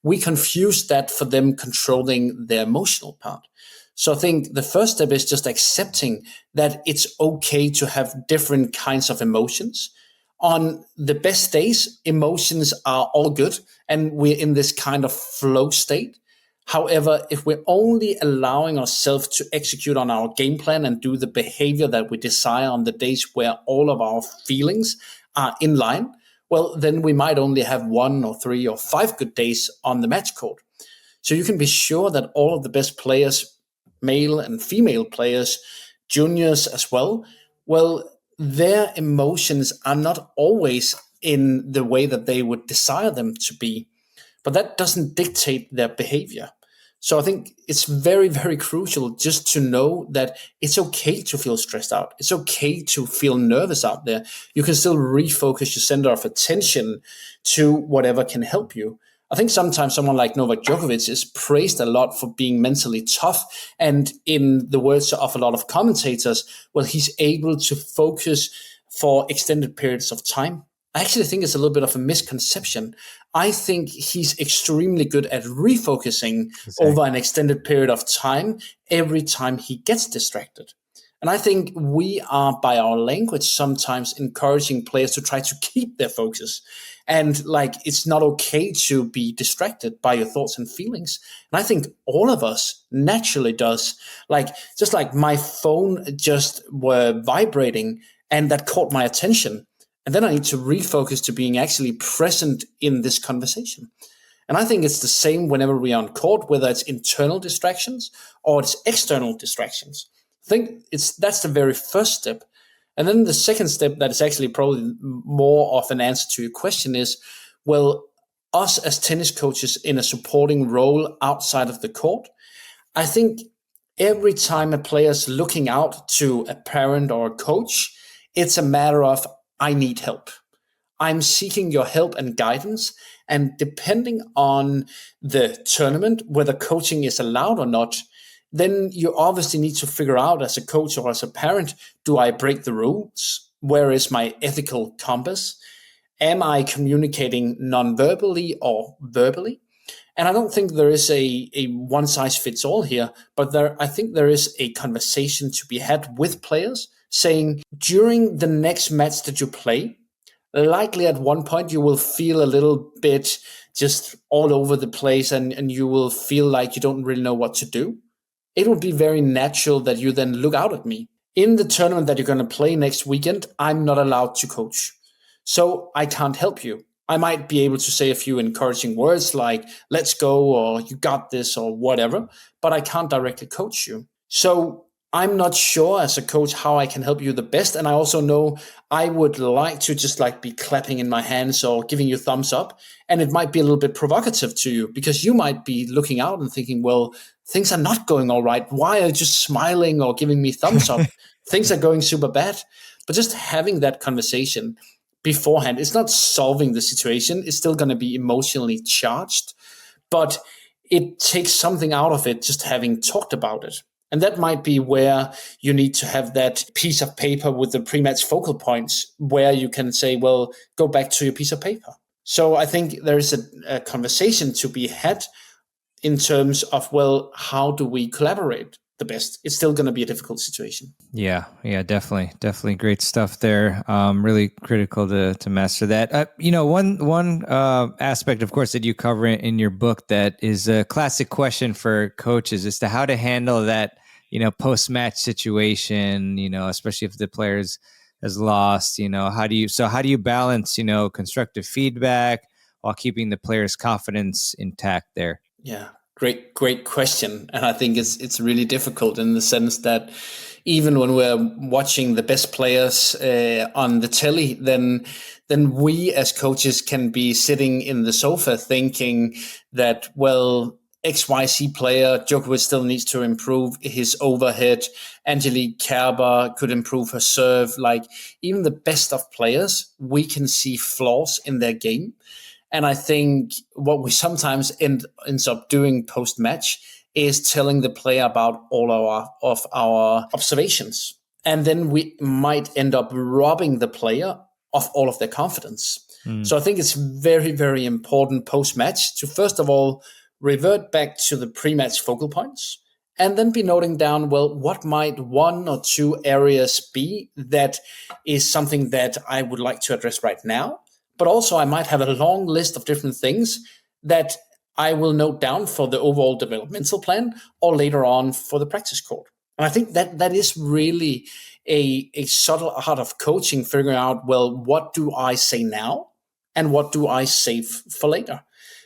we confuse that for them controlling their emotional part. So I think the first step is just accepting that it's okay to have different kinds of emotions. On the best days, emotions are all good, and we're in this kind of flow state. However, if we're only allowing ourselves to execute on our game plan and do the behavior that we desire on the days where all of our feelings are in line, well, then we might only have 1 or 3 or 5 good days on the match court. So you can be sure that all of the best players, male and female players, juniors as well, their emotions are not always in the way that they would desire them to be. But that doesn't dictate their behavior. So I think it's very, very crucial just to know that it's okay to feel stressed out. It's okay to feel nervous out there. You can still refocus your center of attention to whatever can help you. I think sometimes someone like Novak Djokovic is praised a lot for being mentally tough. And in the words of a lot of commentators, well, he's able to focus for extended periods of time. I actually think it's a little bit of a misconception. I think he's extremely good at refocusing over an extended period of time every time he gets distracted. And I think we are, by our language, sometimes encouraging players to try to keep their focus. And like, it's not okay to be distracted by your thoughts and feelings. And I think all of us naturally does. Like, just like my phone just were vibrating and that caught my attention. And then I need to refocus to being actually present in this conversation. And I think it's the same whenever we are on court, whether it's internal distractions or it's external distractions. I think that's the very first step. And then the second step that is actually probably more of an answer to your question is, well, us as tennis coaches in a supporting role outside of the court, I think every time a player is looking out to a parent or a coach, it's a matter of, I need help. I'm seeking your help and guidance. And depending on the tournament, whether coaching is allowed or not, then you obviously need to figure out as a coach or as a parent, do I break the rules? Where is my ethical compass? Am I communicating non-verbally or verbally? And I don't think there is a one size fits all here, but I think there is a conversation to be had with players saying, during the next match that you play, likely at one point you will feel a little bit just all over the place and you will feel like you don't really know what to do. It would be very natural that you then look out at me. In the tournament that you're going to play next weekend, I'm not allowed to coach. So I can't help you. I might be able to say a few encouraging words like, let's go, or you got this, or whatever, but I can't directly coach you. So I'm not sure as a coach how I can help you the best. And I also know I would like to just like be clapping in my hands or giving you thumbs up. And it might be a little bit provocative to you because you might be looking out and thinking, well, things are not going all right. Why are you just smiling or giving me thumbs up? Things are going super bad. But just having that conversation beforehand, it's not solving the situation. It's still going to be emotionally charged, but it takes something out of it just having talked about it. And that might be where you need to have that piece of paper with the pre-match focal points where you can say, well, go back to your piece of paper. So I think there is a conversation to be had in terms of, well, how do we collaborate the best? It's still going to be a difficult situation. Yeah, definitely great stuff there. Really critical to master that. One aspect, of course, that you cover in your book that is a classic question for coaches as to how to handle that, post-match situation, especially if the players has lost, how do you balance, constructive feedback while keeping the players' confidence intact there? Yeah, great question. And I think it's really difficult in the sense that even when we're watching the best players on the telly, then we as coaches can be sitting in the sofa thinking that, well, XYZ player, Djokovic still needs to improve his overhead. Angelique Kerber could improve her serve. Like, even the best of players, we can see flaws in their game. And I think what we sometimes ends up doing post-match is telling the player about all of our observations. And then we might end up robbing the player of all of their confidence. So I think it's very, very important post-match to, first of all, revert back to the pre-match focal points and then be noting down, well, what might one or two areas be that is something that I would like to address right now. But also I might have a long list of different things that I will note down for the overall developmental plan or later on for the practice court. And I think that is really a subtle art of coaching, figuring out, well, what do I say now and what do I save for later?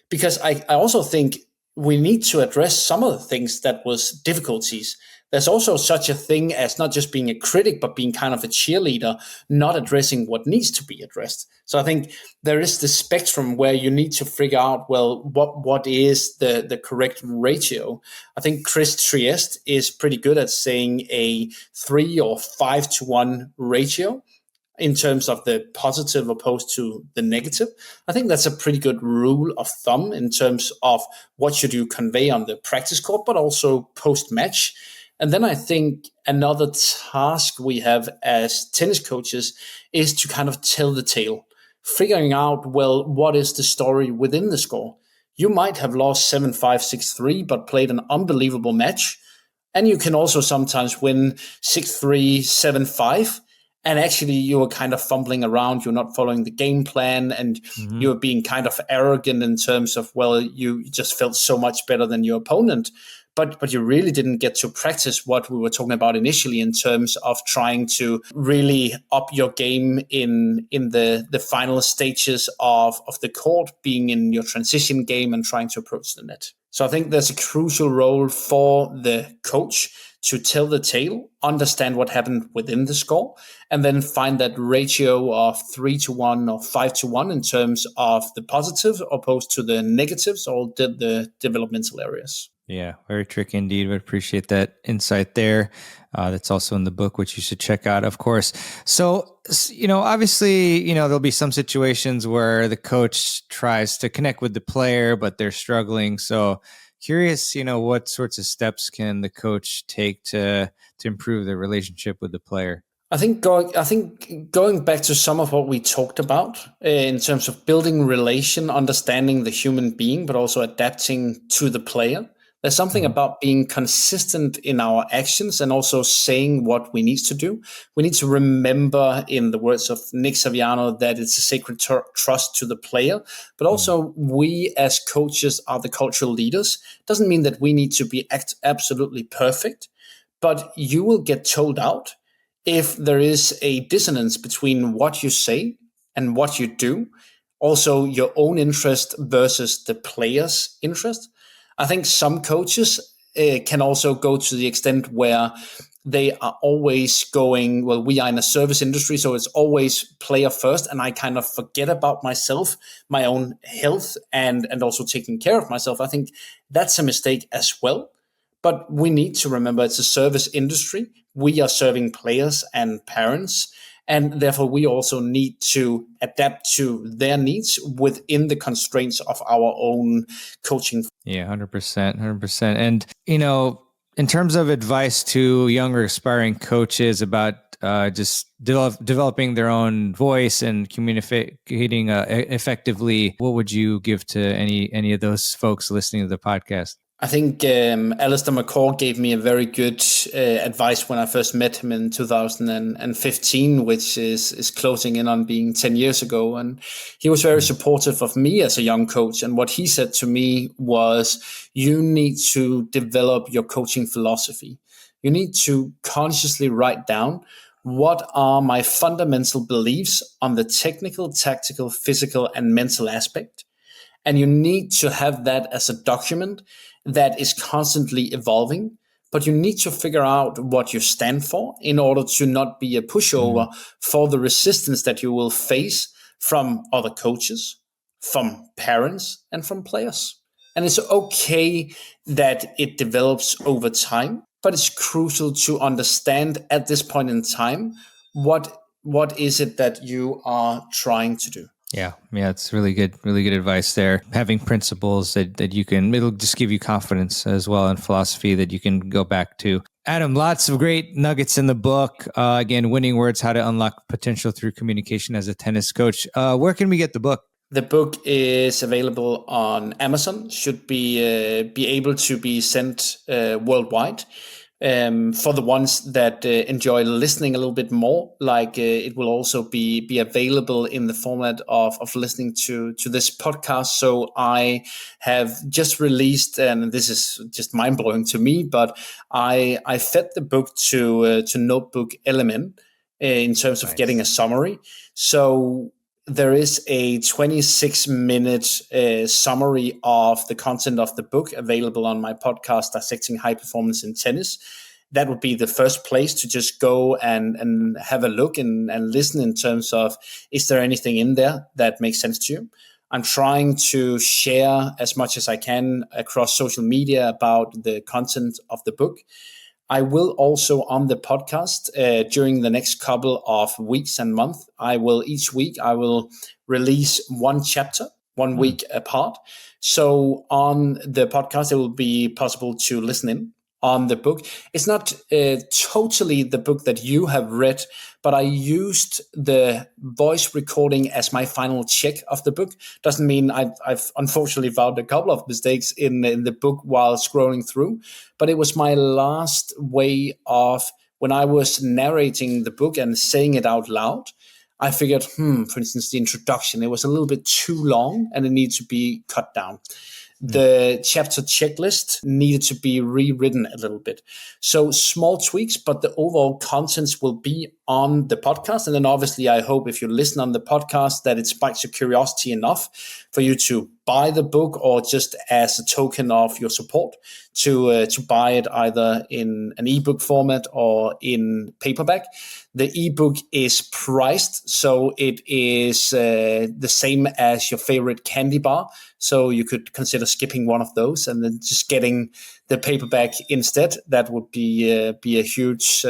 Because I also think we need to address some of the things that was difficulties. There's also such a thing as not just being a critic, but being kind of a cheerleader, not addressing what needs to be addressed. So I think there is this spectrum where you need to figure out, well, what is the correct ratio? I think Chris Trieste is pretty good at saying a 3 or 5-to-1 ratio in terms of the positive opposed to the negative. I think that's a pretty good rule of thumb in terms of what should you convey on the practice court, but also post-match. And then I think another task we have as tennis coaches is to kind of tell the tale, figuring out, well, what is the story within the score? You might have lost 7-5, 6-3, but played an unbelievable match. And you can also sometimes win 6-3, 7-5. And actually, you were kind of fumbling around. You're not following the game plan, and you're being kind of arrogant in terms of, well, you just felt so much better than your opponent. But you really didn't get to practice what we were talking about initially in terms of trying to really up your game in the final stages of the court, being in your transition game and trying to approach the net. So I think there's a crucial role for the coach to tell the tale, understand what happened within the score, and then find that ratio of 3-to-1 or 5-to-1 in terms of the positives opposed to the negatives or the developmental areas. Yeah, very tricky indeed. We appreciate that insight there. That's also in the book, which you should check out, of course. So, obviously, there'll be some situations where the coach tries to connect with the player, but they're struggling. So curious, what sorts of steps can the coach take to improve the relationship with the player? I think going back to some of what we talked about in terms of building relation, understanding the human being, but also adapting to the player. There's something about being consistent in our actions and also saying what we need to do. We need to remember, in the words of Nick Saviano, that it's a sacred trust to the player. But also we as coaches are the cultural leaders. Doesn't mean that we need to be absolutely perfect, but you will get told out if there is a dissonance between what you say and what you do. Also your own interest versus the player's interest. I think some coaches can also go to the extent where they are always going, well, we are in a service industry, so it's always player first, and I kind of forget about myself, my own health, and also taking care of myself. I think that's a mistake as well. But we need to remember it's a service industry. We are serving players and parents, and therefore we also need to adapt to their needs within the constraints of our own coaching. Yeah, 100%. And, in terms of advice to younger aspiring coaches about just developing their own voice and communicating effectively, what would you give to any of those folks listening to the podcast? I think Alistair McCaw gave me a very good advice when I first met him in 2015, which is closing in on being 10 years ago. And he was very supportive of me as a young coach. And what he said to me was, you need to develop your coaching philosophy. You need to consciously write down, what are my fundamental beliefs on the technical, tactical, physical, and mental aspect? And you need to have that as a document that is constantly evolving, but you need to figure out what you stand for in order to not be a pushover for the resistance that you will face from other coaches, from parents, and from players. And it's okay that it develops over time, but it's crucial to understand at this point in time, what is it that you are trying to do. Yeah, it's really good advice there. Having principles that you can, it'll just give you confidence as well, and philosophy that you can go back to. Adam, lots of great nuggets in the book. Again, Winning Words, How to Unlock Potential Through Communication as a Tennis Coach. Where can we get the book? The book is available on Amazon, should be able to be sent worldwide. For the ones that enjoy listening a little bit more, it will also be available in the format of listening to this podcast. So I have just released, and this is just mind blowing to me, but I fed the book to Notebook Element in terms of getting a summary. So there is a 26-minute summary of the content of the book available on my podcast, Dissecting High Performance in Tennis. That would be the first place to just go and have a look and listen in terms of, is there anything in there that makes sense to you? I'm trying to share as much as I can across social media about the content of the book. I will also on the podcast during the next couple of weeks and months, each week I will release one chapter, 1 week apart. So on the podcast, it will be possible to listen in on the book. It's not totally the book that you have read, but I used the voice recording as my final check of the book. Doesn't mean I've unfortunately found a couple of mistakes in the book while scrolling through, but it was my last way of, when I was narrating the book and saying it out loud, I figured, for instance, the introduction, it was a little bit too long and it needs to be cut down. The chapter checklist needed to be rewritten a little bit. So small tweaks, but the overall contents will be on the podcast. And then obviously, I hope if you listen on the podcast that it spikes your curiosity enough for you to buy the book, or just as a token of your support to buy it either in an ebook format or in paperback. The ebook is priced, so it is the same as your favorite candy bar. So you could consider skipping one of those and then just getting the paperback instead. That would be a huge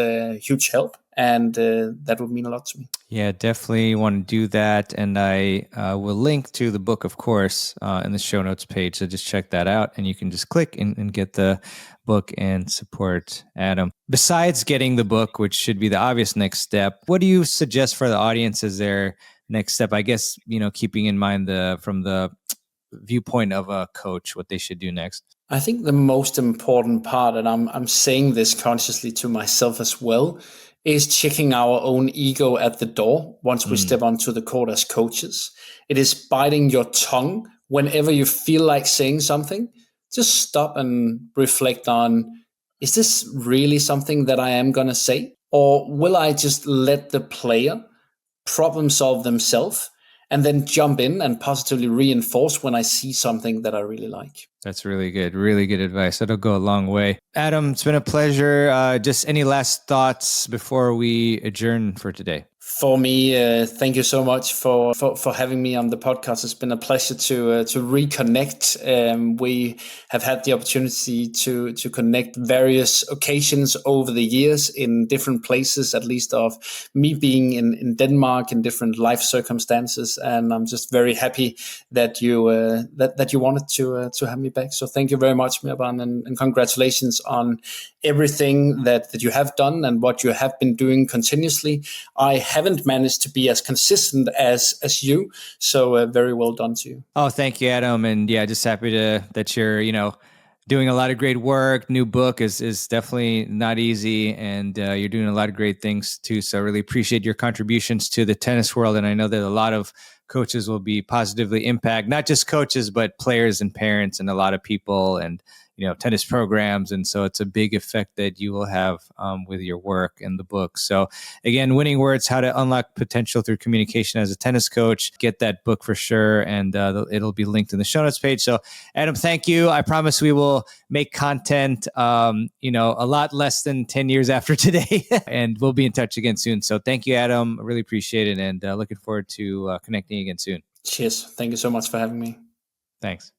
help, and that would mean a lot to me. Yeah, definitely want to do that. And I will link to the book, of course, in the show notes page. So just check that out, and you can just click and get the book and support Adam. Besides getting the book, which should be the obvious next step, what do you suggest for the audience as their next step? I guess, keeping in mind from the viewpoint of a coach, what they should do next. I think the most important part, and I'm saying this consciously to myself as well, is checking our own ego at the door once we step onto the court as coaches. It is biting your tongue whenever you feel like saying something. Just stop and reflect on, is this really something that I am going to say? Or will I just let the player problem solve themselves and then jump in and positively reinforce when I see something that I really like? That's really good advice. That'll go a long way. Adam, it's been a pleasure. Just any last thoughts before we adjourn for today? For me, thank you so much for having me on the podcast. It's been a pleasure to reconnect. We have had the opportunity to connect various occasions over the years in different places, at least of me being in Denmark in different life circumstances. And I'm just very happy that you that you wanted to have me back. So thank you very much, Mirban, and congratulations on everything that you have done and what you have been doing continuously. I haven't managed to be as consistent as you, so very well done to you. Oh, thank you, Adam. And yeah, just happy that you're doing a lot of great work. New book is definitely not easy, and you're doing a lot of great things too. So I really appreciate your contributions to the tennis world, and I know that a lot of coaches will be positively impacted, not just coaches, but players and parents and a lot of people and tennis programs. And so it's a big effect that you will have with your work in the book. So again, Winning Words, How to Unlock Potential Through Communication as a Tennis Coach. Get that book for sure. And it'll be linked in the show notes page. So Adam, thank you. I promise we will make content, a lot less than 10 years after today. And we'll be in touch again soon. So thank you, Adam. I really appreciate it. And looking forward to connecting again soon. Cheers. Thank you so much for having me. Thanks.